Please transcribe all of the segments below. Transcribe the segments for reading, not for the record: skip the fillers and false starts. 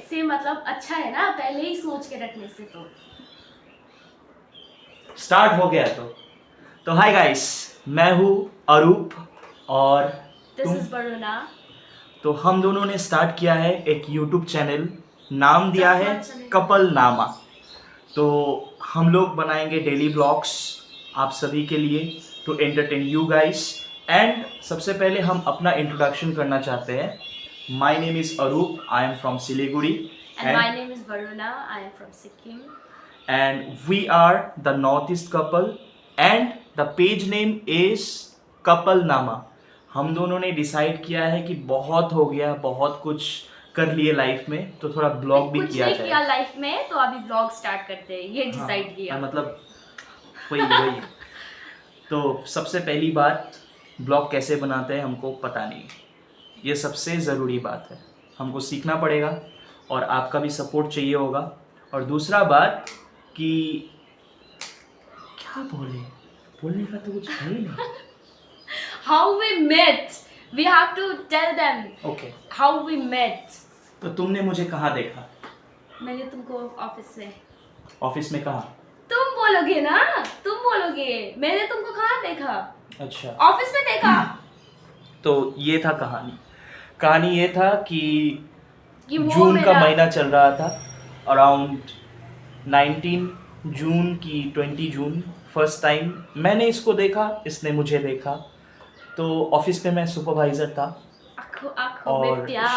से मतलब अच्छा है ना, पहले ही सोच के रखने से। तो स्टार्ट हो गया। तो हाय गाइस, मैं हूँ अरूप और दिस तुम। इज वरुणा। तो हम दोनों ने स्टार्ट किया है एक यूट्यूब चैनल, नाम दिया है चैनल। कपल नामा। तो हम लोग बनाएंगे डेली ब्लॉग्स आप सभी के लिए, to entertain you guys. And सबसे पहले हम अपना इंट्रोडक्शन करना चाहते हैं। My name is Arup, I am from Siliguri And my name is Varuna. I am from Sikkim. and we are the northeast couple and the page name is couple nama। हम दोनों ने डिसाइड किया है कि बहुत हो गया, बहुत कुछ कर लिए लाइफ में, तो थोड़ा ब्लॉग भी कुछ किया नहीं जाए। किया लाइफ में, तो अभी ब्लॉग स्टार्ट करते हैं, ये डिसाइड किया। मतलब वही तो सबसे पहली बात, ब्लॉग कैसे बनाते हैं हमको पता नहीं, ये सबसे ज़रूरी बात है, हमको सीखना पड़ेगा और आपका भी सपोर्ट चाहिए होगा। और दूसरा बात कि क्या बोलने का तो कुछ है ही नहीं। How we met, we have to tell them. Okay, how we met. तो तुमने मुझे कहाँ देखा? मैंने तुमको ऑफिस से। ऑफिस में कहाँ? तुम बोलोगे ना, तुम बोलोगे मैंने तुमको कहाँ देखा। अच्छा, ऑफिस में देखा। तो ये था कहानी ये था कि वो जून का महीना चल रहा था, अराउंड 19 जून की 20 जून। फर्स्ट टाइम मैंने इसको देखा, इसने मुझे देखा। तो ऑफिस में मैं सुपरवाइजर था आँखों में और प्यार।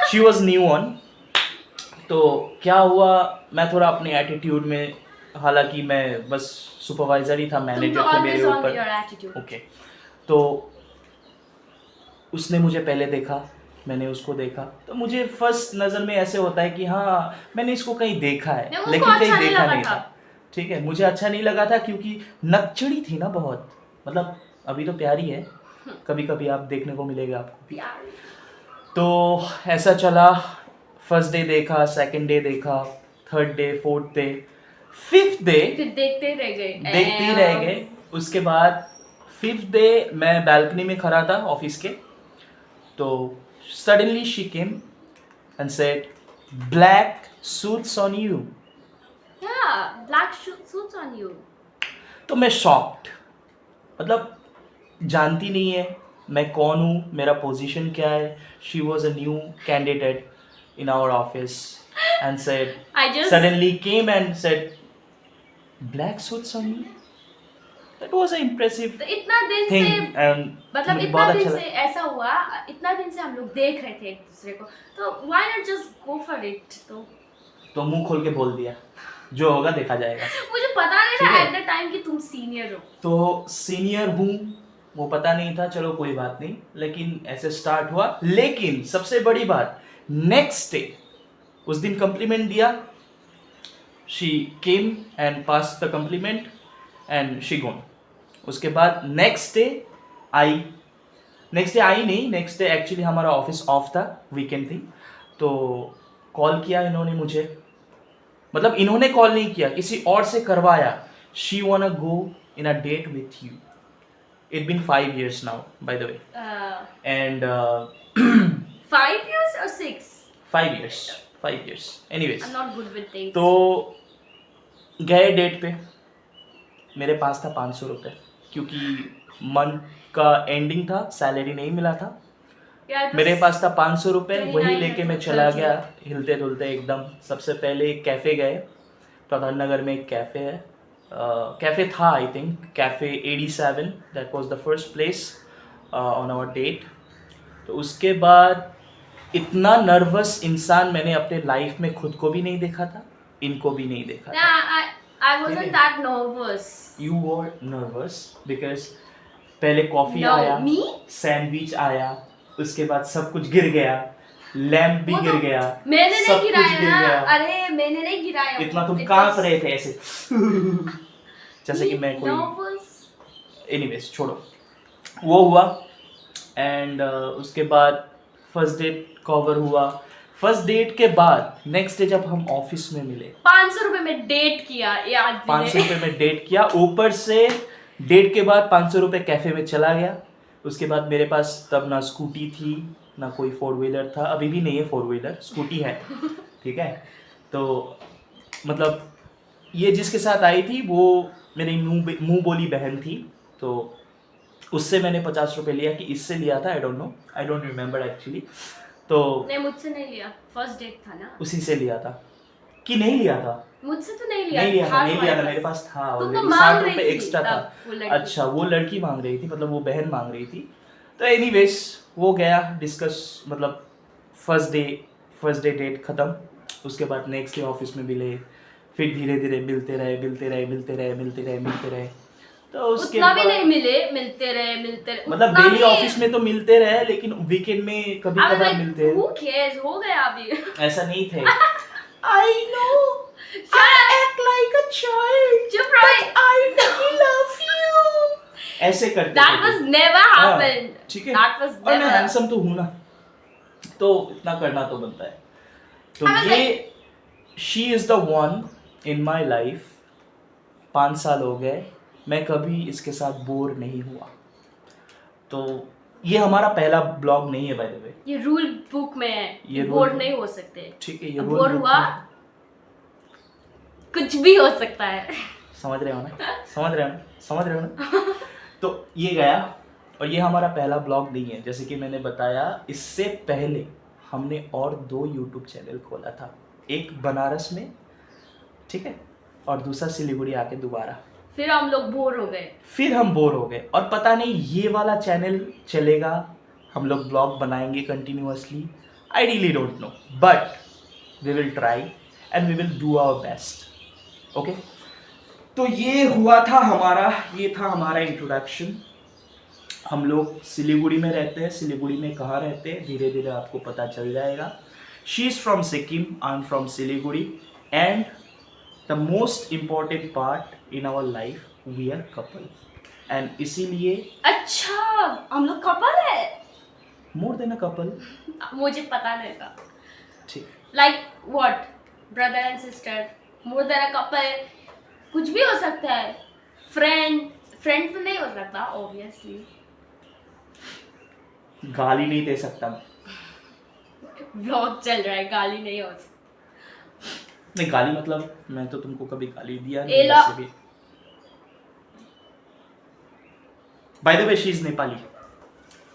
She was new on. तो क्या हुआ, मैं थोड़ा अपने एटीट्यूड में, हालांकि मैं बस सुपरवाइजर ही था, मैनेजर थे मेरे ऊपर। ओके, तो उसने मुझे पहले देखा, मैंने उसको देखा। तो मुझे फर्स्ट नज़र में ऐसे होता है कि हाँ मैंने इसको कहीं देखा है, लेकिन कहीं देखा नहीं था। ठीक है, मुझे अच्छा नहीं लगा था क्योंकि नकचड़ी थी ना बहुत। मतलब अभी तो प्यारी है, कभी कभी आप देखने को मिलेगा आपको। तो ऐसा चला, फर्स्ट डे देखा, सेकंड डे देखा, third day, fourth day, fifth day फिर देखते ही रह गए। उसके बाद फिफ्थ डे मैं बैल्कनी में खड़ा था ऑफिस के, तो suddenly she came and said black suits on you. Black suits on you. तो मैं शॉक्ड, मतलब जानती नहीं है मैं कौन हूँ, मेरा पोजीशन क्या है। She was a new candidate in our office and said, suddenly came and said, black suits on you. That was an impressive तो इतना दिन thing से, and मतलब मुझे इतना बहुत दिन अच्छा से ऐसा हुआ, इतना दिन से हम लोग देख रहे थे एक दूसरे को, तो why not just go for it। तो मुंह खोल के बोल दिया, जो होगा देखा जाएगा। मुझे पता नहीं था एट द टाइम कि तुम सीनियर हो। तो सीनियर हूँ वो पता नहीं था, चलो कोई बात नहीं, लेकिन ऐसे स्टार्ट हुआ। लेकिन सबसे बड़ी बात, नेक्स्ट डे उस दिन कम्प्लीमेंट दिया, she came and pass the compliment and she gone. उसके बाद नेक्स्ट डे आई नहीं, नेक्स्ट डे एक्चुअली हमारा ऑफिस ऑफ था, वीकेंड थी। तो कॉल किया इन्होंने मुझे, मतलब इन्होंने कॉल नहीं किया, किसी और से करवाया। She wanna go in a date with you. It's been 5 years now, by the way. And 5 years or 6? 5 years. 5 years. Anyways. I'm not good with dates. तो गए डेट पे, मेरे पास था 500 रुपये, क्योंकि मंथ का एंडिंग था, सैलरी नहीं मिला था। मेरे पास था 500 रुपये, वही लेके मैं चला गया हिलते धुलते एकदम। सबसे पहले एक कैफ़े गए, प्रधान नगर में एक कैफ़े है, कैफ़े था I think, cafe 87, that was the first place on our date. तो उसके बाद इतना नर्वस इंसान मैंने अपने लाइफ में खुद को भी नहीं देखा था, इनको भी नहीं देखा था। I wasn't that nervous. You were nervous because पहले कॉफ़ी आया, सैंडविच आया, उसके बाद सब कुछ गिर गया, लैंप भी गिर गया, मैंने सब नहीं गिराया कुछ गिर ना। गया। अरे मैंने नहीं गिराया, इतना तुम कांप रहे थे ऐसे जैसे कि मैं कोई। एनीवेज छोड़ो, वो हुआ। एंड उसके बाद फर्स्ट डेट कवर हुआ। फर्स्ट डेट के बाद नेक्स्ट डे जब हम ऑफिस में मिले, 500 रुपए में डेट किया, याद 500 रुपए में डेट किया, ऊपर से डेट के बाद 500 रुपए कैफे में चला गया। उसके बाद मेरे पास तब ना स्कूटी थी ना कोई 4 व्हीलर था, अभी भी नहीं है 4 व्हीलर, स्कूटी है, ठीक है। तो मतलब ये जिसके साथ आई थी वो मेरी मुंह बोली बहन थी, तो उससे मैंने 50 रुपये लिया कि इससे लिया था, आई डोंट रिमेम्बर एक्चुअली। तो नहीं, मुझसे नहीं लिया, फर्स्ट डेट था ना। उसी से लिया था कि नहीं लिया था? मुझसे तो नहीं लिया, नहीं लिया था, नहीं लिया था, तुम्हारे मेरे पास था तुम तो ऑलरेडी, मांग 60 रही रुपये थी एक्स्ट्रा था। तब, वो लड़की। अच्छा, वो लड़की मांग रही थी, मतलब वो बहन मांग रही थी। तो एनीवेज वो गया डिस्कस, मतलब फर्स्ट डे डेट ख़त्म। उसके बाद नेक्स्ट डे ऑफिस में मिले, फिर धीरे धीरे मिलते रहे। तो उसके उतना भी बाद नहीं मिलते रहे मतलब उतना डेली भी- ऑफिस में तो मिलते रहे, लेकिन वीकेंड में कभी अबे कभार like, मिलते हैं। who cares, हो गया अभी। ऐसा नहीं थे। I know I act like a child, चुप रहो। but I love you। ऐसे करते That थे। was never हाँ, happened। ठीक है। That was और मैं never। हैंडसम तो हूँ ना, तो इतना करना तो बनता है। तो I was ये she is the one in my life. 5 साल हो गए, मैं कभी इसके साथ बोर नहीं हुआ। तो ये हमारा पहला ब्लॉग नहीं है बाय द वे। ये रूल बुक में है, ये ये rule बोर book- नहीं हो सकते। ठीक है, ये अब rule बोर book हुआ में- कुछ भी हो सकता है। समझ रहे हो ना? तो ये गया, और ये हमारा पहला ब्लॉग नहीं है। जैसे कि मैंने बताया, इससे पहले हमने और 2 यूट्यूब चैनल खोला था, एक बनारस में, ठीक है, और दूसरा सिलीगुड़ी आके दोबारा। फिर हम लोग बोर हो गए। फिर हम बोर हो गए, और पता नहीं ये वाला चैनल चलेगा, हम लोग ब्लॉग बनाएंगे continuously, I really don't know, but we will try and we will do our best. Okay, तो ये था हमारा इंट्रोडक्शन। हम लोग सिलीगुड़ी में रहते हैं। सिलीगुड़ी में कहाँ रहते हैं, धीरे धीरे आपको पता चल जाएगा। She is from Sikkim, I am from Siliguri, and the most important part in our life, we are couple, and इसीलिए अच्छा, हम लोग कपल है? More than a couple. मुझे पता नहीं था। ठीक, like what, brother and sister, more than a couple, कुछ भी हो सकता है। फ्रेंड तो नहीं हो सकता ऑब्वियसली। गाली नहीं दे सकता मैं। व्लॉग चल रहा है, गाली नहीं हो सकती। नहीं, गाली मतलब मैं तो तुमको कभी गाली दिया नहीं एला। वैसे भी। By the way, she is Nepali.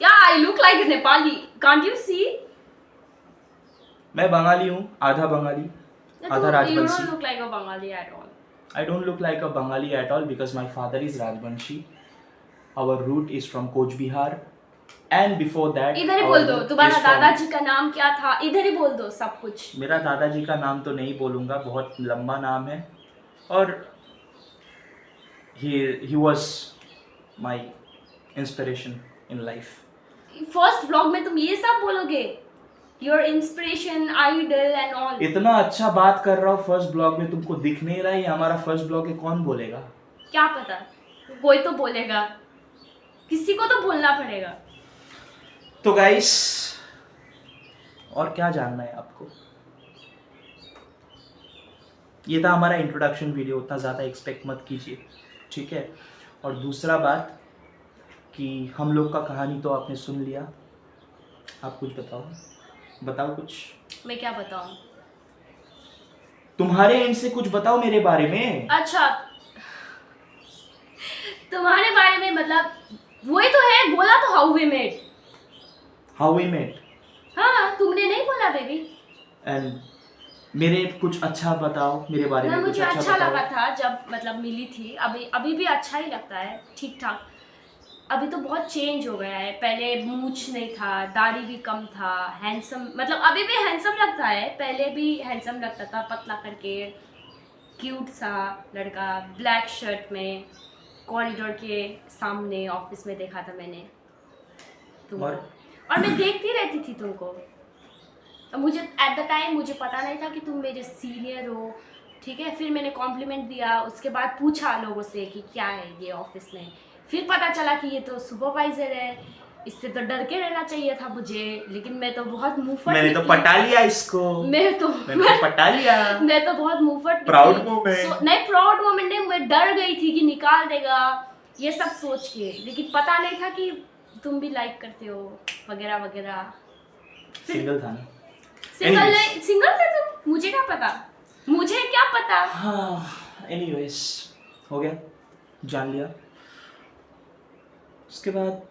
Yeah, I look like a Nepali. Can't you see? मैं बंगाली हूँ, आधा बंगाली, आधा You Rajvanshi. don't look like a Bengali at all. I don't look like a Bengali at all because my father is Rajbanshi. Our root is from Coach Bihar, and before that. इधर ही our बोल दो, root तुम्हारा is from- दादाजी का नाम क्या था? इधर ही बोल दो सब कुछ। मेरा दादाजी का नाम तो नहीं बोलूँगा, बहुत लंबा नाम है, और he was my inspiration in life. First vlog में तुम ये सब बोलोगे? Your inspiration, idol and all. इतना अच्छा बात कर रहा हूँ फर्स्ट ब्लॉग में, तुमको दिख नहीं रहा है ये हमारा फर्स्ट ब्लॉग है, कौन बोलेगा? क्या पता, कोई तो बोलेगा, किसी को तो बोलना पड़ेगा। तो गाइस, और क्या जानना है आपको? ये था हमारा इंट्रोडक्शन वीडियो, उतना ज़्यादा एक्सपेक्ट मत कीजिए, ठीक है। और दूसरा बात कि हम लोग का कहानी तो आपने सुन लिया, आप कुछ बताओ कुछ। मैं क्या बताऊं? तुम्हारे एंड से कुछ बताओ मेरे बारे में। अच्छा, तुम्हारे बारे में मतलब वही तो है, बोला तो how we met. How we met. हाँ, तुमने नहीं बोला बेबी। एंड मेरे कुछ अच्छा बताओ मेरे बारे में, कुछ मुझे अच्छा बताओ। लगा था जब मतलब मिली थी, अभी भी अच्छा ही लगता है, ठीक ठाक। अभी तो बहुत चेंज हो गया है, पहले मूंछ नहीं था, दाढ़ी भी कम था, हैंडसम, मतलब अभी भी हैंडसम लगता है, पहले भी हैंडसम लगता था, पतला करके क्यूट सा लड़का, ब्लैक शर्ट में, कॉरिडोर के सामने ऑफिस में देखा था मैंने तुमको, और मैं देखती रहती थी तुमको। और मुझे एट द टाइम मुझे पता नहीं था कि तुम मेरे सीनियर हो, ठीक है। फिर मैंने कॉम्प्लीमेंट दिया, उसके बाद पूछा लोगों से कि क्या है ये ऑफिस में, फिर पता चला कि ये तो सुपरवाइजर है, इससे तो डर के रहना चाहिए था मुझे, लेकिन मैं तो बहुत मुंहफट मैंने तो निकली। पटा लिया इसको, मैंने तो पटा लिया। मैं तो बहुत मुंहफट प्राउड निकली। मोमेंट। नहीं, प्राउड मोमेंट नहीं, मैं डर गई थी कि निकाल देगा ये सब सोच के, लेकिन पता नहीं था कि तुम भी लाइक करते हो वगैरह वगैरह। सिंगल था ना। Single Anyways. नहीं, सिंगल थे तुम, मुझे क्या पता, मुझे क्या पता। हाँ, एनीवेज हो गया, जान लिया। उसके बाद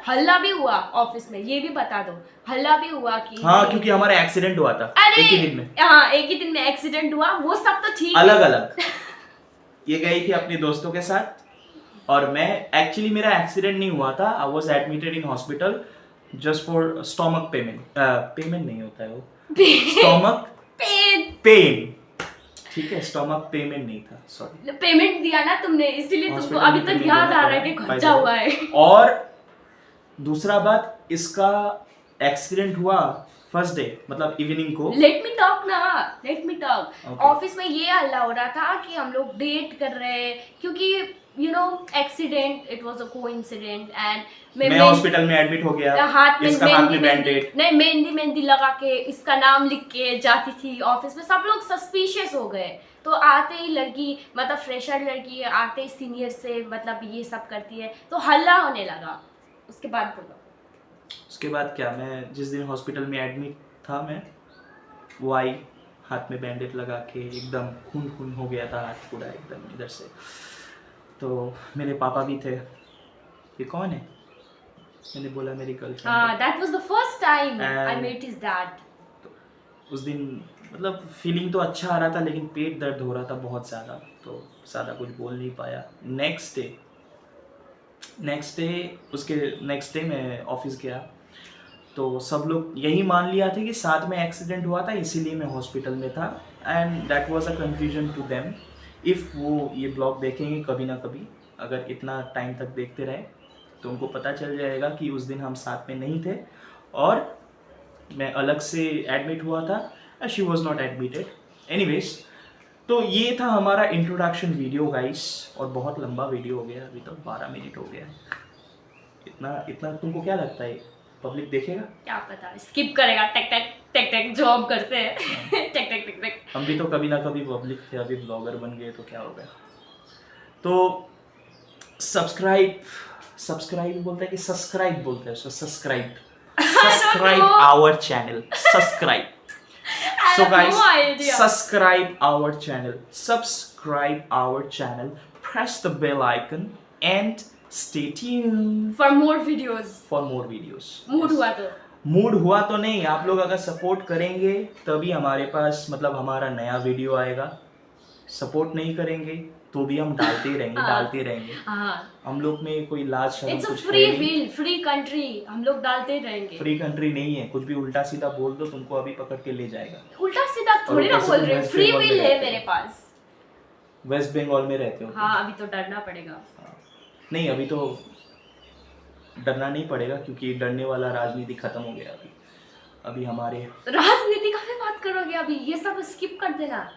हल्ला भी हुआ ऑफिस में, ये भी बता दो, हल्ला भी हुआ कि हाँ, क्योंकि हमारा एक्सीडेंट हुआ था अरे एक ही दिन में। हाँ, एक ही दिन में एक्सीडेंट हुआ, वो सब तो ठीक है। अलग अलग। ये गई थी अपने दोस्तों के साथ और मैं, एक्चुअली मेरा एक्सीडेंट नहीं हुआ था, I was admitted in hospital just for stomach payment नहीं होता है वो, स्टोमक पेन, ठीक है, स्टोमक पेमेंट नहीं था, सॉरी। पेमेंट दिया ना तुमने, इसीलिए तुमको Hospital अभी में तक payment याद देना आ रहा है पड़ा, कि by खर्चा the way। हुआ है। और दूसरा बात, इसका एक्सीडेंट हुआ फर्स्ट डे, मतलब इवनिंग को। लेट मी टॉक ना, let me talk. Okay. Office में ये हल्ला हो रहा था कि हम लोग डेट कर रहे हैं, क्योंकि you know accident, it was a coincident and मैं हॉस्पिटल में एडमिट हो गया, हाथ में इसका हाथ में बैंडेड, नहीं मेहंदी लगा के इसका नाम लिख के जाती थी ऑफिस में, सब लोग सस्पिशियस हो गए। तो आते ही लड़की, मतलब फ्रेशर लड़की आते ही सीनियर से मतलब ये सब करती है, तो हल्ला होने लगा। उसके बाद बोलो। उसके बाद क्या, मैं जिस दिन हॉस्पिटल में एडमिट था मैं, वो आई हाथ में बैंडेज लगा के, एकदम खून खून हो गया था हाथ पूरा एकदम इधर से। तो मेरे पापा भी थे, ये कौन है, मैंने बोला मेरी girlfriend. That was the first time I And- met his dad. उस दिन मतलब फीलिंग तो अच्छा आ रहा था, लेकिन पेट दर्द हो रहा था बहुत ज़्यादा, तो ज़्यादा कुछ बोल नहीं पाया। उसके नेक्स्ट डे मैं ऑफिस गया, तो सब लोग यही मान लिया था कि साथ में एक्सीडेंट हुआ था, इसीलिए मैं हॉस्पिटल में था। And that was a confusion to them. If वो ये ब्लॉग देखेंगे कभी ना कभी, अगर इतना टाइम तक देखते रहे, तो उनको पता चल जाएगा कि उस दिन हम साथ में नहीं थे और मैं अलग से एडमिट हुआ था, she was not admitted. Anyways, तो ये था हमारा इंट्रोडक्शन वीडियो गाइस, और बहुत लंबा वीडियो हो गया, अभी तो 12 मिनट हो गया। इतना तुमको क्या लगता है पब्लिक देखेगा? क्या पता, स्किप करेगा, टेक टेक टेक टेक जो हम करते हैं। Take take take take. हम भी तो कभी ना कभी पब्लिक थे, अभी ब्लॉगर बन गए तो क्या हो गया। तो सब्सक्राइब बोलते हैं कि सब्सक्राइब बोलते हैं, subscribe our channel, subscribe. So guys, subscribe our channel, press the bell icon and stay tuned For more videos. for more videos. Mood हुआ तो नहीं, आप लोग अगर सपोर्ट करेंगे तभी हमारे पास, मतलब हमारा नया वीडियो आएगा। सपोर्ट नहीं करेंगे तो भी हम डालते रहेंगे। हाँ, हम लोग में कोई लाज शर्म इट्स अ कुछ फ्री है नहीं। व्हील, फ्री कंट्री, हम लोग डालते रहेंगे। फ्री कंट्री नहीं है, कुछ भी उल्टा सीधा बोल दो तुमको अभी पकड़ के ले जाएगा। उल्टा सीधा थोड़ी ना ऊपर से बोल तुम रहे, वेस्ट फ्री बंगाल में व्हील है रहते हो। मेरे पास। वेस्ट बंगाल में रहते हो तुम? हाँ, अभी तो डरना पड़ेगा। नहीं, अभी तो डरना नहीं पड़ेगा, क्योंकि डरने वाला राजनीति खत्म हो गया। अभी हमारे राजनीति का भी बात करोगे अभी? ये सब स्किप कर देना।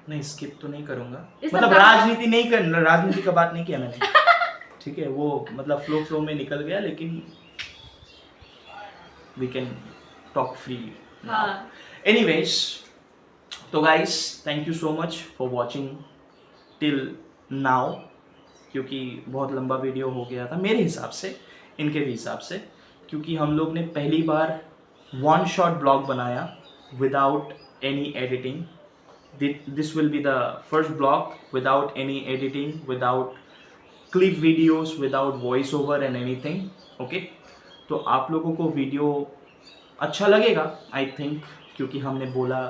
नहीं, स्किप तो नहीं करूंगा, इस मतलब सब राजनीति का बात नहीं किया मैंने। ठीक है, वो मतलब फ्लो में निकल गया, लेकिन वी कैन टॉक फ्री। हाँ, एनीवेज, तो guys, thank you so much for watching till now, क्योंकि बहुत लंबा वीडियो हो गया था मेरे हिसाब से, इनके भी हिसाब से, क्योंकि हम लोग ने पहली बार वन शॉट ब्लॉग बनाया without any editing. This will be the first blog without any editing, without clip videos, without voice over and anything. Okay, तो आप लोगों को वीडियो अच्छा लगेगा आई थिंक, क्योंकि हमने बोला,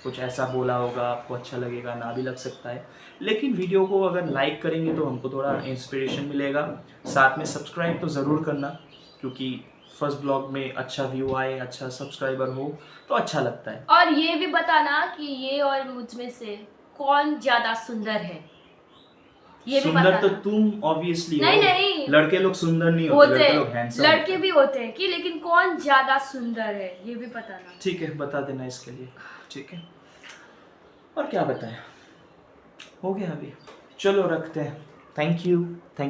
कुछ ऐसा बोला होगा, आपको अच्छा लगेगा, ना भी लग सकता है, लेकिन वीडियो को अगर लाइक करेंगे तो हमको थोड़ा इंस्पिरेशन मिलेगा। साथ में सब्सक्राइब तो ज़रूर करना, क्योंकि फर्स्ट ब्लॉग में अच्छा व्यू आए, अच्छा सब्सक्राइबर हो तो अच्छा लगता है। और ये भी बताना कि ये और मुझ में से कौन ज्यादा सुंदर है, ये भी सुंदर बताना। तो तुम ऑब्वियसली हो। नहीं, लड़के लोग सुंदर नहीं होते, लड़के लोग हैंडसम लड़के भी होते हैं कि, लेकिन कौन ज्यादा सुंदर है ये भी बताना। ठीक है, बता देना इसके लिए। ठीक है, और क्या बताएं, हो गया अभी, चलो रखते हैं। Thank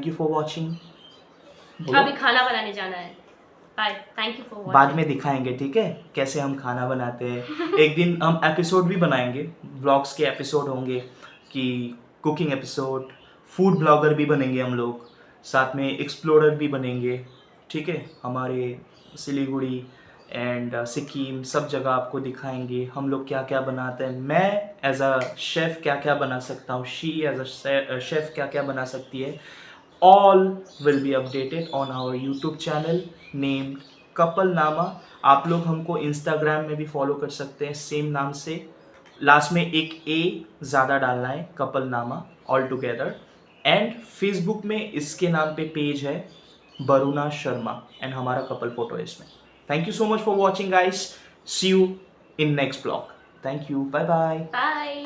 you for watching. अभी खाना बनाने जाना है। बाय, थैंक यू फॉर बाद में दिखाएंगे, ठीक है, कैसे हम खाना बनाते हैं। एक दिन हम एपिसोड भी बनाएंगे, व्लॉग्स के एपिसोड होंगे, कि कुकिंग एपिसोड, फूड ब्लॉगर भी बनेंगे हम लोग, साथ में एक्सप्लोरर भी बनेंगे। ठीक है, हमारे सिलीगुड़ी एंड सिक्किम, सब जगह आपको दिखाएंगे हम लोग क्या क्या बनाते हैं। मैं एज अ शेफ़ क्या क्या बना सकता हूँ, शी एज अ शेफ़ क्या क्या बना सकती है। All will be updated on our YouTube channel named Couplenama. आप लोग हमको इंस्टाग्राम में भी फॉलो कर सकते हैं सेम नाम से, लास्ट में एक ए ज़्यादा डालना है, कपलनामा ऑल टुगेदर। एंड फेसबुक में इसके नाम पे पेज है बरुणा शर्मा एंड हमारा कपल फोटो है इसमें। Thank you so much for watching guys, see you in next blog. Thank you, bye bye. Bye.